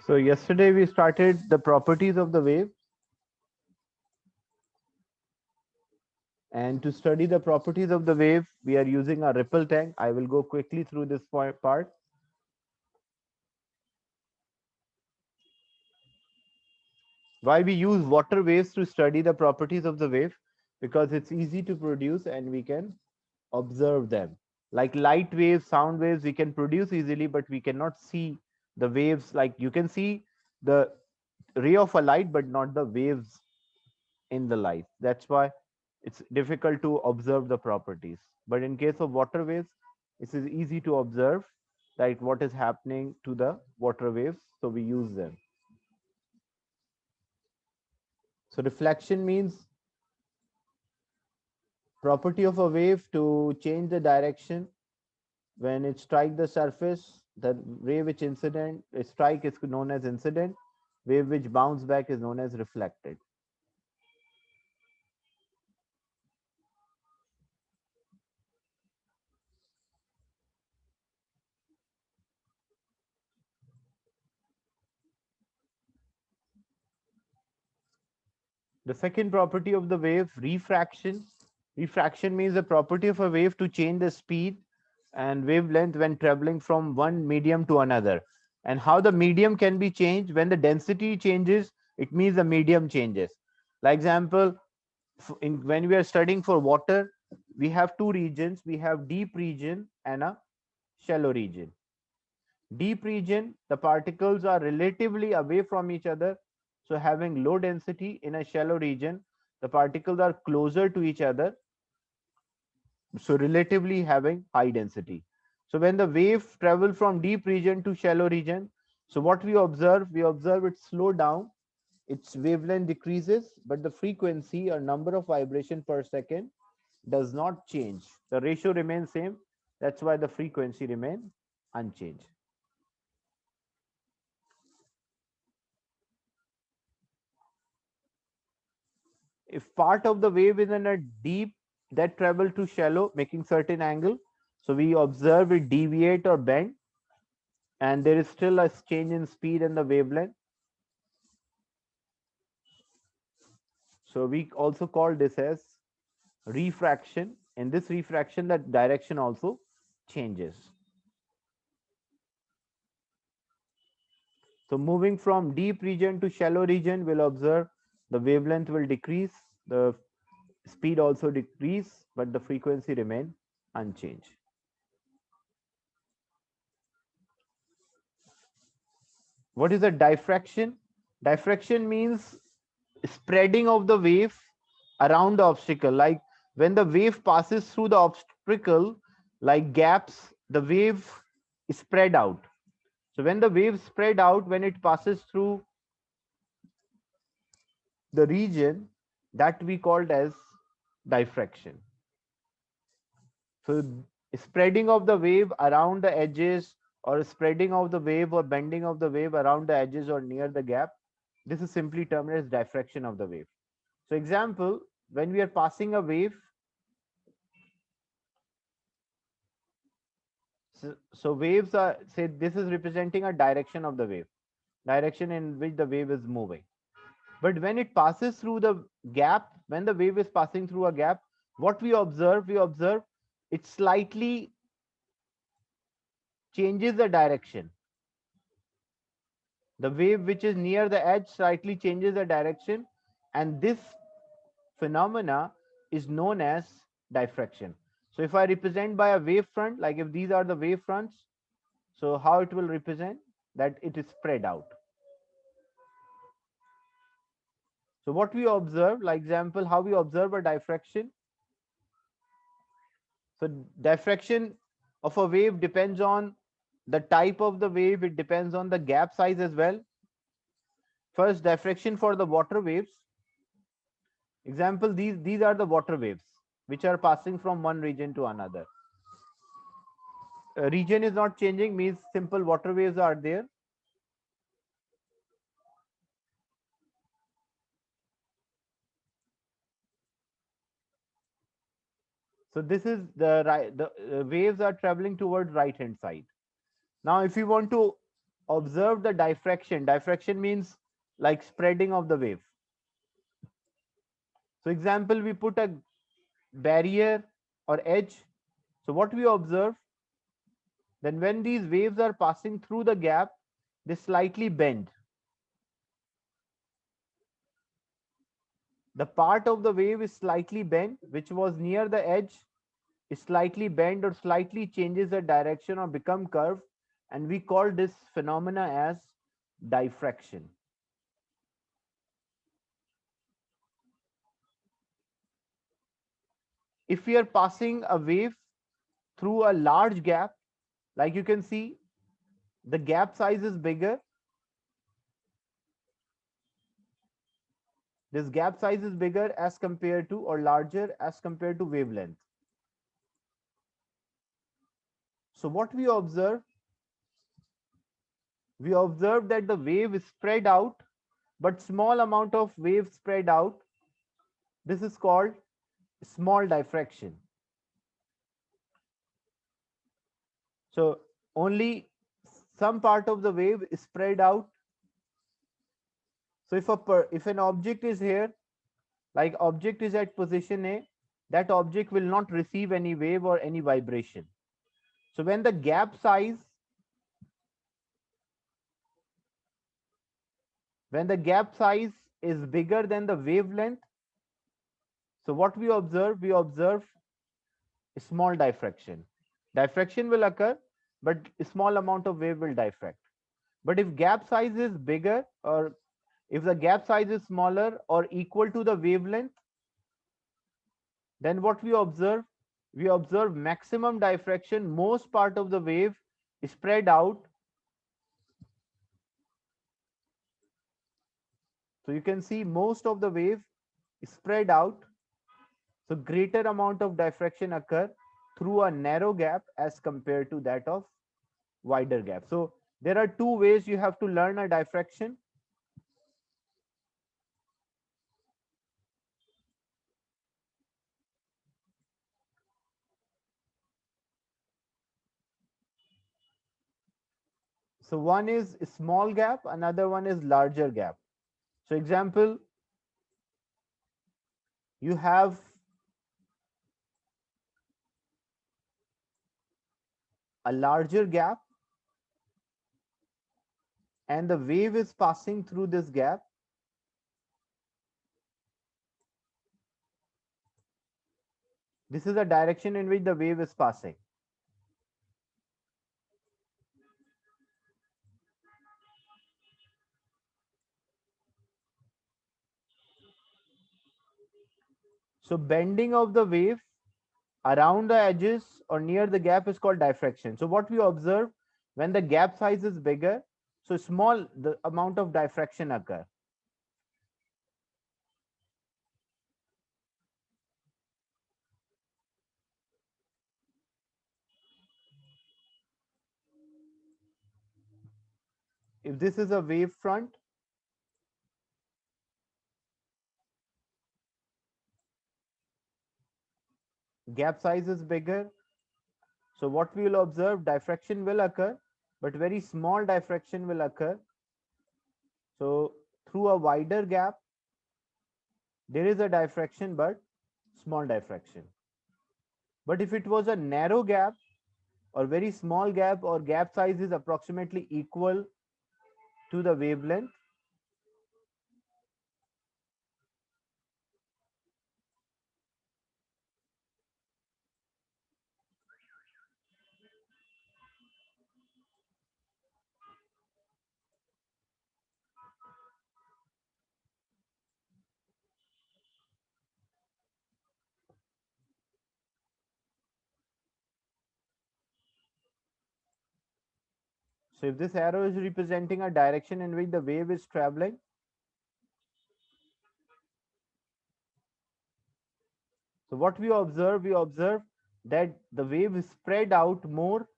So yesterday we started the properties of the wave, and to study the properties of the wave, we are using a ripple tank. I will go quickly through this part. Why we use water waves to study the properties of the wave? Because it's easy to produce and we can observe them. Like light waves, sound waves, we can produce easily, but we cannot see the waves. Like you can see the ray of a light, but not the waves in the light. That's why it's difficult to observe the properties. But in case of water waves, it is easy to observe like what is happening to the water waves. So we use them. So reflection means property of a wave to change the direction when it strike the surface. The wave which incident strike is known as incident. Wave which bounce back is known as reflected. The second property of the wave, refraction. Refraction means the property of a wave to change the speed and wavelength when traveling from one medium to another. And how the medium can be changed when the density changes, it means the medium changes. Like example, when we are studying for water, we have two regions. We have deep region and a shallow region. Deep region, the particles are relatively away from each other, so having low density. In a shallow region, the particles are closer to each other, so relatively having high density. So when the wave travel from deep region to shallow region, so what we observe it slow down, its wavelength decreases, but the frequency or number of vibration per second does not change. The ratio remains same. That's why the frequency remain unchanged. If part of the wave is in a deep that travel to shallow, making certain angle, so we observe it deviate or bend, and there is still a change in speed and the wavelength. So we also call this as refraction. In this refraction, the direction also changes. So moving from deep region to shallow region, we'll observe the wavelength will decrease, the speed also decrease, but the frequency remain unchanged. What is a diffraction? Diffraction means spreading of the wave around the obstacle. Like when the wave passes through the obstacle, like gaps, the wave is spread out. So when the wave spread out, when it passes through the region, that we called as diffraction. So spreading of the wave around the edges, or spreading of the wave or bending of the wave around the edges or near the gap, this is simply termed as diffraction of the wave. So example, when we are passing a wave, so waves are, say this is representing a direction of the wave, direction in which the wave is moving. But when it passes through the gap, when the wave is passing through a gap, what we observe it slightly changes the direction. The wave which is near the edge slightly changes the direction, and this phenomena is known as diffraction. So if I represent by a wave front, like if these are the wave fronts, so how it will represent that it is spread out. So what we observe, like example, how we observe a diffraction. So diffraction of a wave depends on the type of the wave. It depends on the gap size as well. First, diffraction for the water waves. Example, these are the water waves which are passing from one region to another. Region is not changing, means simple water waves are there. So this is the right, the waves are traveling towards right hand side. Now if you want to observe the diffraction. Diffraction means like spreading of the wave. So example, we put a barrier or edge. So what we observe, then when these waves are passing through the gap, they slightly bend. The part of the wave is slightly bent, which was near the edge, is slightly bent or slightly changes the direction or become curved, and we call this phenomena as diffraction. If we are passing a wave through a large gap, like you can see, the gap size is bigger. This gap size is bigger as compared to, or larger as compared to, wavelength. So what we observe that the wave is spread out, but small amount of wave spread out. This is called small diffraction. So only some part of the wave is spread out. So if an object is here, like object is at position A, that object will not receive any wave or any vibration. So when the gap size is bigger than the wavelength, so what we observe small diffraction. Diffraction will occur, but a small amount of wave will diffract. But if gap size is bigger, or if the gap size is smaller or equal to the wavelength, then what we observe maximum diffraction. Most part of the wave is spread out. So you can see most of the wave is spread out. So greater amount of diffraction occur through a narrow gap as compared to that of wider gap. So there are two ways you have to learn a diffraction. So one is small gap, another one is larger gap. So example, you have a larger gap and the wave is passing through this gap. This is the direction in which the wave is passing. So bending of the wave around the edges or near the gap is called diffraction. So what we observe, when the gap size is bigger, so small the amount of diffraction occur. If this is a wave front, gap size is bigger. So what we will observe, diffraction will occur, but very small diffraction will occur. So through a wider gap, there is a diffraction, but small diffraction. But if it was a narrow gap or very small gap, or gap size is approximately equal to the wavelength, so if this arrow is representing a direction in which the wave is traveling, so what we observe that the wave is spread out more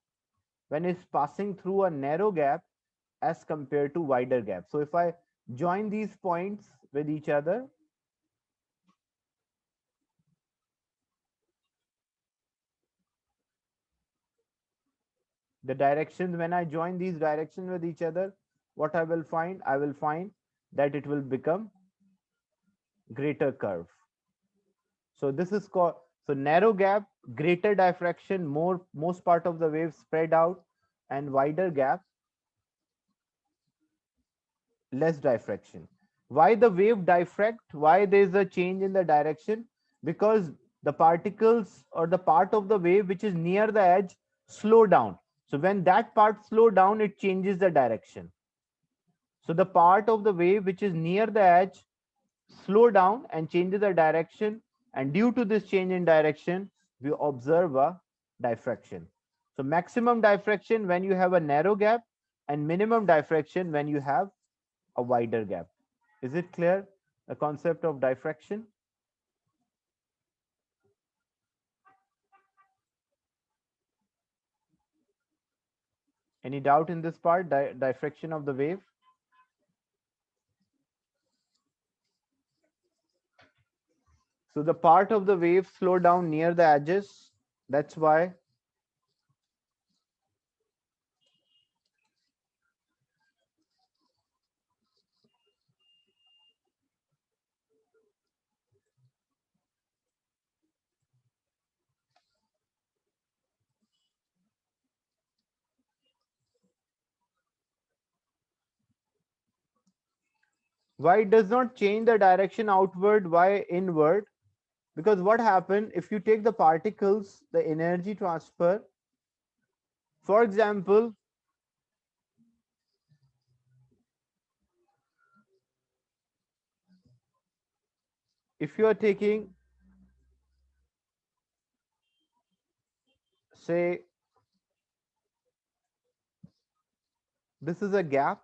when it's passing through a narrow gap as compared to wider gap. So if I join these points with each other, The directions, when I join these directions with each other, what I will find? I will find that it will become greater curve. So this is called, so narrow gap, greater diffraction, most part of the wave spread out, and wider gap, less diffraction. Why the wave diffract? Why there is a change in the direction? Because the particles or the part of the wave which is near the edge slow down. So when that part slow down, it changes the direction. So the part of the wave which is near the edge slow down and changes the direction, and due to this change in direction, we observe a diffraction. So maximum diffraction when you have a narrow gap, and minimum diffraction when you have a wider gap. Is it clear, the concept of diffraction? Any doubt in this part, diffraction of the wave? So the part of the wave slow down near the edges. That's why. Why it does not change the direction outward, why inward? Because what happened if you take the particles, the energy transfer, for example, if you are taking, say, this is a gap,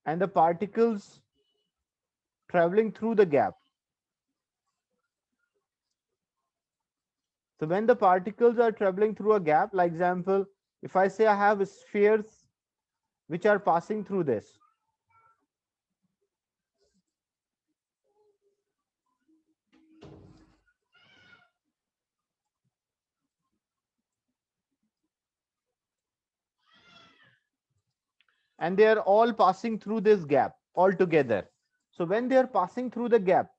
and the particles traveling through the gap. So when the particles are traveling through a gap, like example, if I say I have spheres which are passing through this, and they are all passing through this gap all together. So when they are passing through the gap,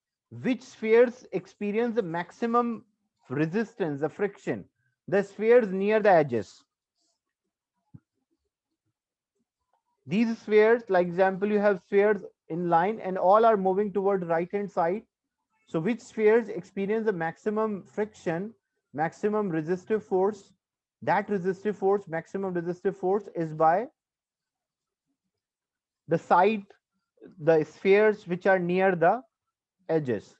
which spheres experience the maximum resistance, the friction? The spheres near the edges. These spheres, like example, you have spheres in line and all are moving toward right hand side. So which spheres experience the maximum friction, maximum resistive force? That resistive force, maximum resistive force, is by the side, the spheres which are near the edges.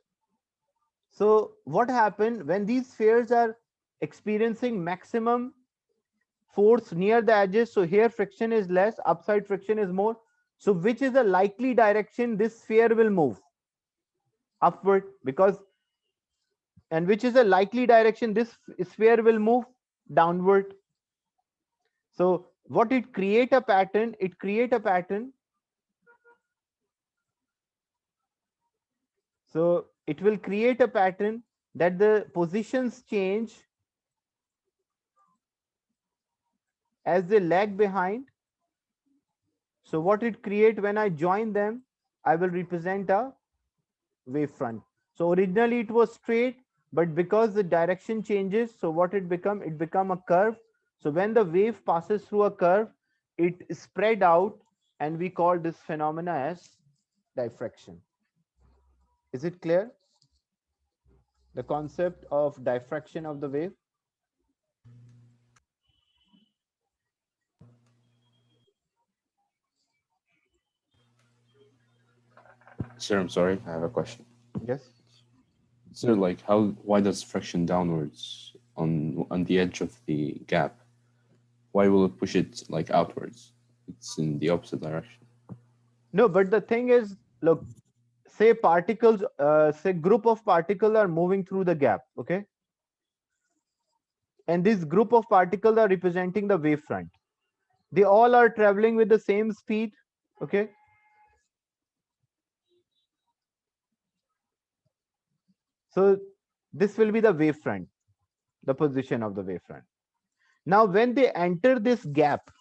So what happened when these spheres are experiencing maximum force near the edges? So here friction is less, upside friction is more. So which is the likely direction this sphere will move? Upward. Because, and which is the likely direction this sphere will move? Downward. So what it create a pattern? It create a pattern. So it will create a pattern that the positions change as they lag behind. So what it create when I join them, I will represent a wavefront. So originally it was straight, but because the direction changes, so what it become? It become a curve. So when the wave passes through a curve, it spread out, and we call this phenomena as diffraction. Is it clear? The concept of diffraction of the wave? Sir, I'm sorry, I have a question. Yes. Sir, like why does friction downwards on the edge of the gap? Why will it push it like outwards? It's in the opposite direction. No, but the thing is, look, say particles, say group of particles are moving through the gap, okay? And this group of particles are representing the wavefront. They all are traveling with the same speed. Okay. So this will be the wavefront, the position of the wavefront. Now, when they enter this gap,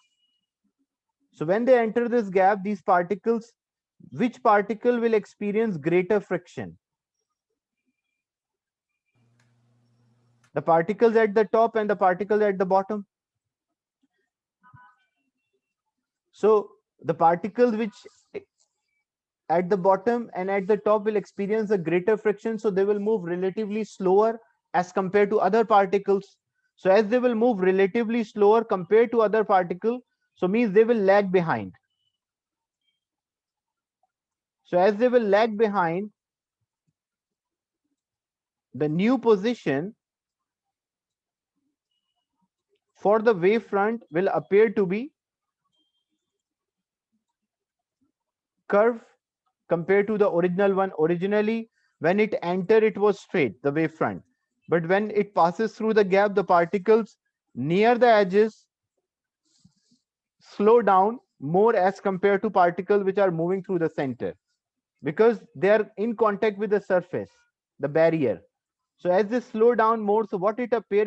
so when they enter this gap, these particles, which particle will experience greater friction? The particles at the top and the particles at the bottom. So the particles which at the bottom and at the top will experience a greater friction, so they will move relatively slower as compared to other particles. So as they will move relatively slower compared to other particles, so means they will lag behind. So as they will lag behind, the new position for the wavefront will appear to be curve compared to the original one. Originally, when it entered, it was straight, the wavefront. But when it passes through the gap, the particles near the edges slow down more as compared to particles which are moving through the center, because they are in contact with the surface, the barrier. So as they slow down more, so what it appear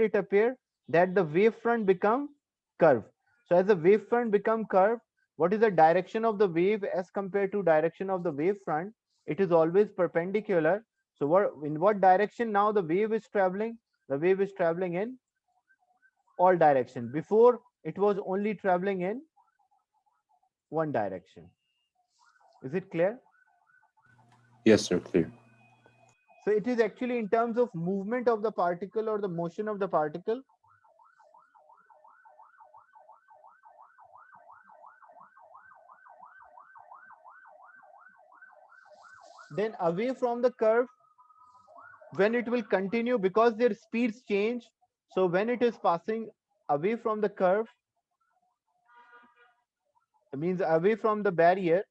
that the wavefront become curve. So as the wavefront become curve, what is the direction of the wave as compared to direction of the wavefront? It is always perpendicular. So in what direction now the wave is traveling? The wave is traveling in all direction. Before, it was only traveling in one direction. Is it clear? Yes, sir, clear. So it is actually in terms of movement of the particle or the motion of the particle. Then away from the curve, when it will continue, because their speeds change. So when it is passing away from the curve, it means away from the barrier,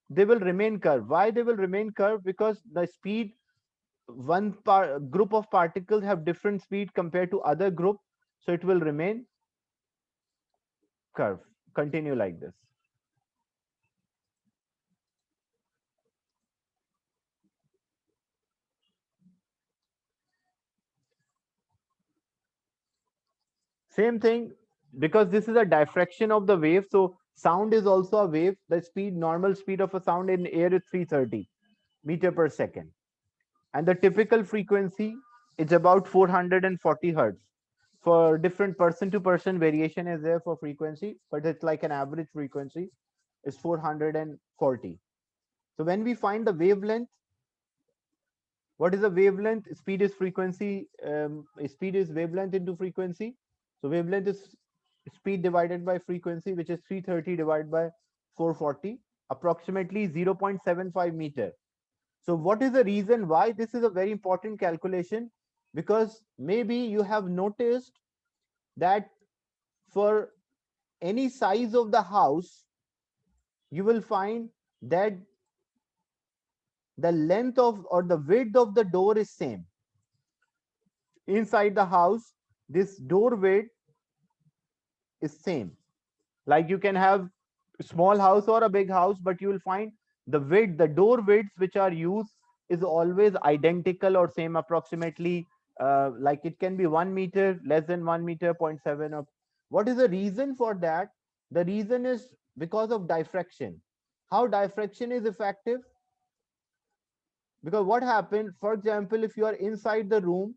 they will remain curve. Why they will remain curve? Because the speed, group of particles have different speed compared to other group, so it will remain curve, continue like this. Same thing, because this is a diffraction of the wave, so sound is also a wave. The speed, normal speed of a sound in air is 330 meter per second, and the typical frequency is about 440 hertz. For different person to person, variation is there for frequency, but it's like an average frequency is 440. So when we find the wavelength, what is the wavelength? Speed is frequency, speed is wavelength into frequency. So wavelength is speed divided by frequency, which is 330 divided by 440, approximately 0.75 meter. So what is the reason why this is a very important calculation? Because maybe you have noticed that for any size of the house, you will find that the length of or the width of the door is same. Inside the house, this door width is same. Like you can have a small house or a big house, but you will find the width, the door widths which are used is always identical or same, approximately like it can be 1 meter, less than 1 meter, 0.7 of. What is the reason for that? The reason is because of diffraction. How diffraction is effective? Because what happened, for example, if you are inside the room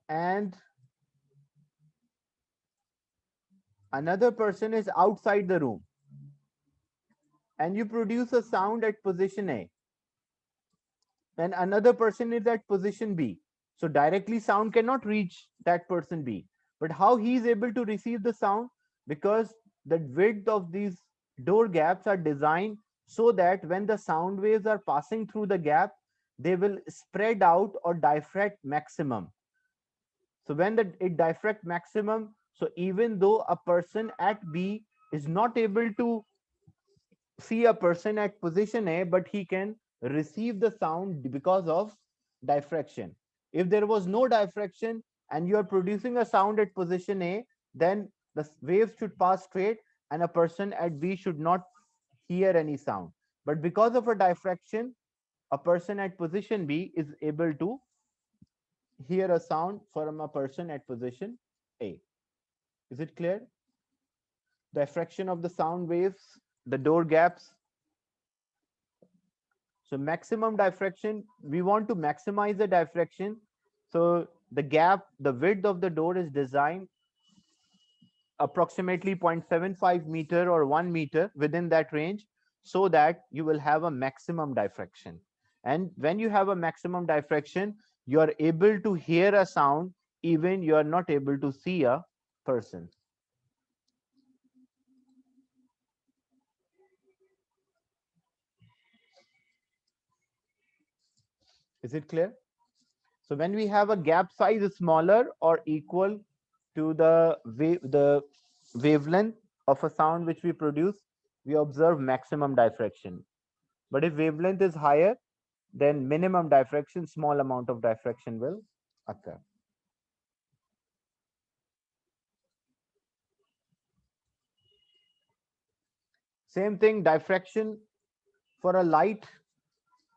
and another person is outside the room, and you produce a sound at position A, and another person is at position B. So directly sound cannot reach that person B. But how he is able to receive the sound? Because the width of these door gaps are designed so that when the sound waves are passing through the gap, they will spread out or diffract maximum. So when it diffract maximum, so even though a person at B is not able to see a person at position A, but he can receive the sound because of diffraction. If there was no diffraction, and you are producing a sound at position A, then the waves should pass straight and a person at B should not hear any sound. But because of a diffraction, a person at position B is able to hear a sound from a person at position A. Is it clear? Diffraction of the sound waves, the door gaps. So maximum diffraction, we want to maximize the diffraction. So the gap, the width of the door is designed approximately 0.75 meter or 1 meter within that range, so that you will have a maximum diffraction. And when you have a maximum diffraction, you are able to hear a sound even you are not able to see a person. Is it clear? So when we have a gap size smaller or equal to the wavelength of a sound which we produce, we observe maximum diffraction. But if wavelength is higher, then minimum diffraction, small amount of diffraction will occur. Same thing, diffraction for a light.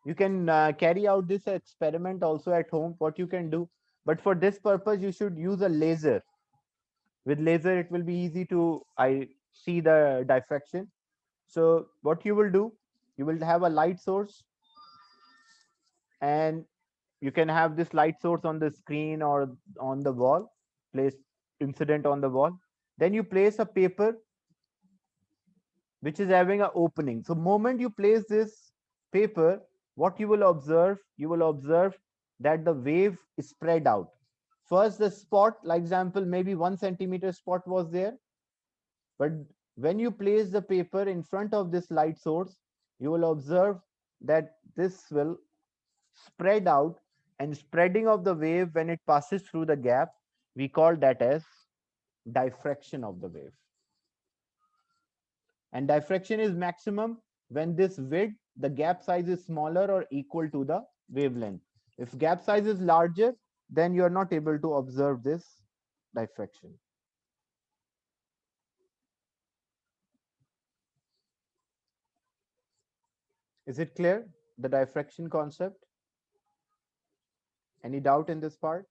You can carry out this experiment also at home, what you can do. But for this purpose, you should use a laser. With laser, it will be easy to see the diffraction. So what you will do, you will have a light source, and you can have this light source on the screen or on the wall, place incident on the wall. Then you place a paper which is having an opening. So moment you place this paper, what you will observe that the wave is spread out. First, the spot, like example, maybe 1 centimeter spot was there, but when you place the paper in front of this light source, you will observe that this will spread out, and spreading of the wave when it passes through the gap, we call that as diffraction of the wave. And diffraction is maximum when this width, the gap size is smaller or equal to the wavelength. If gap size is larger, then you are not able to observe this diffraction. Is it clear, the diffraction concept? Any doubt in this part?